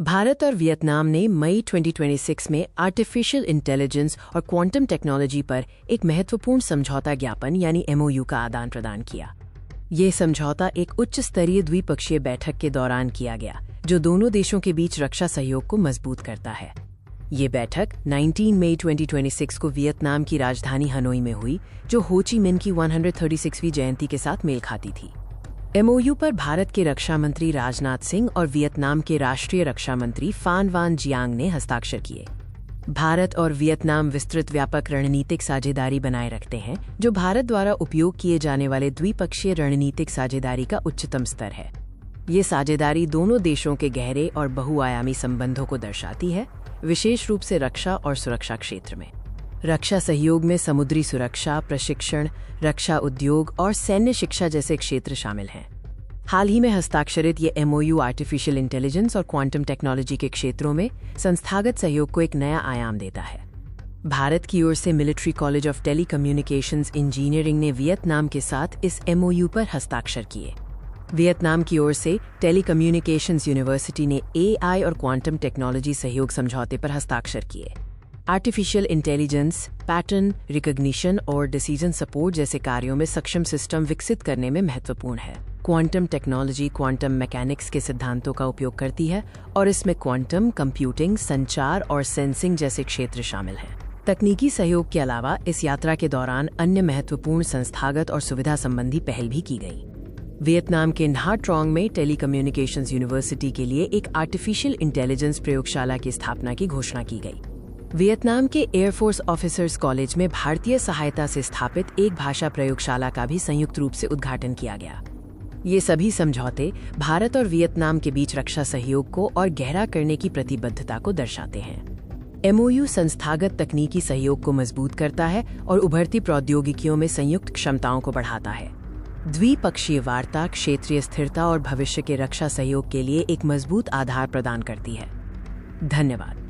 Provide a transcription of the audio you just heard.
भारत और वियतनाम ने मई 2026 में आर्टिफिशियल इंटेलिजेंस और क्वांटम टेक्नोलॉजी पर एक महत्वपूर्ण समझौता ज्ञापन यानी MOU का आदान प्रदान किया। ये समझौता एक उच्च स्तरीय द्विपक्षीय बैठक के दौरान किया गया, जो दोनों देशों के बीच रक्षा सहयोग को मजबूत करता है। ये बैठक 19 मई 2026 को वियतनाम की राजधानी हनोई में हुई, जो हो ची मिन की 136वीं जयंती के साथ मेल खाती थी। MOU पर भारत के रक्षा मंत्री राजनाथ सिंह और वियतनाम के राष्ट्रीय रक्षा मंत्री फान वान जियांग ने हस्ताक्षर किए। भारत और वियतनाम विस्तृत व्यापक रणनीतिक साझेदारी बनाए रखते हैं, जो भारत द्वारा उपयोग किए जाने वाले द्विपक्षीय रणनीतिक साझेदारी का उच्चतम स्तर है। ये साझेदारी दोनों देशों के गहरे और बहुआयामी संबंधों को दर्शाती है, विशेष रूप से रक्षा और सुरक्षा क्षेत्र में। रक्षा सहयोग में समुद्री सुरक्षा, प्रशिक्षण, रक्षा उद्योग और सैन्य शिक्षा जैसे क्षेत्र शामिल हैं। हाल ही में हस्ताक्षरित ये MOU आर्टिफिशियल इंटेलिजेंस और क्वांटम टेक्नोलॉजी के क्षेत्रों में संस्थागत सहयोग को एक नया आयाम देता है। भारत की ओर से military college of telecommunications engineering ने वियतनाम के साथ इस MOU पर हस्ताक्षर किए। वियतनाम की ओर से टेलीकम्युनिकेशंस यूनिवर्सिटी ने AI और क्वांटम टेक्नोलॉजी सहयोग समझौते पर हस्ताक्षर किए। आर्टिफिशियल इंटेलिजेंस, पैटर्न रिकॉग्निशन और डिसीजन सपोर्ट जैसे कार्यों में सक्षम सिस्टम विकसित करने में महत्वपूर्ण है। क्वांटम टेक्नोलॉजी क्वांटम मैकेनिक्स के सिद्धांतों का उपयोग करती है और इसमें क्वांटम कंप्यूटिंग, संचार और सेंसिंग जैसे क्षेत्र शामिल हैं। तकनीकी सहयोग के अलावा इस यात्रा के दौरान अन्य महत्वपूर्ण संस्थागत और सुविधा संबंधी पहल भी की गई। वियतनाम के nha ट्रोंग में टेलीकम्युनिकेशंस यूनिवर्सिटी के लिए एक आर्टिफिशियल इंटेलिजेंस प्रयोगशाला की स्थापना की घोषणा की गई। वियतनाम के एयरफोर्स ऑफिसर्स कॉलेज में भारतीय सहायता से स्थापित एक भाषा प्रयोगशाला का भी संयुक्त रूप से उद्घाटन किया गया। ये सभी समझौते भारत और वियतनाम के बीच रक्षा सहयोग को और गहरा करने की प्रतिबद्धता को दर्शाते हैं। MOU संस्थागत तकनीकी सहयोग को मजबूत करता है और उभरती प्रौद्योगिकियों में संयुक्त क्षमताओं को बढ़ाता है। द्विपक्षीय वार्ता क्षेत्रीय स्थिरता और भविष्य के रक्षा सहयोग के लिए एक मजबूत आधार प्रदान करती है। धन्यवाद।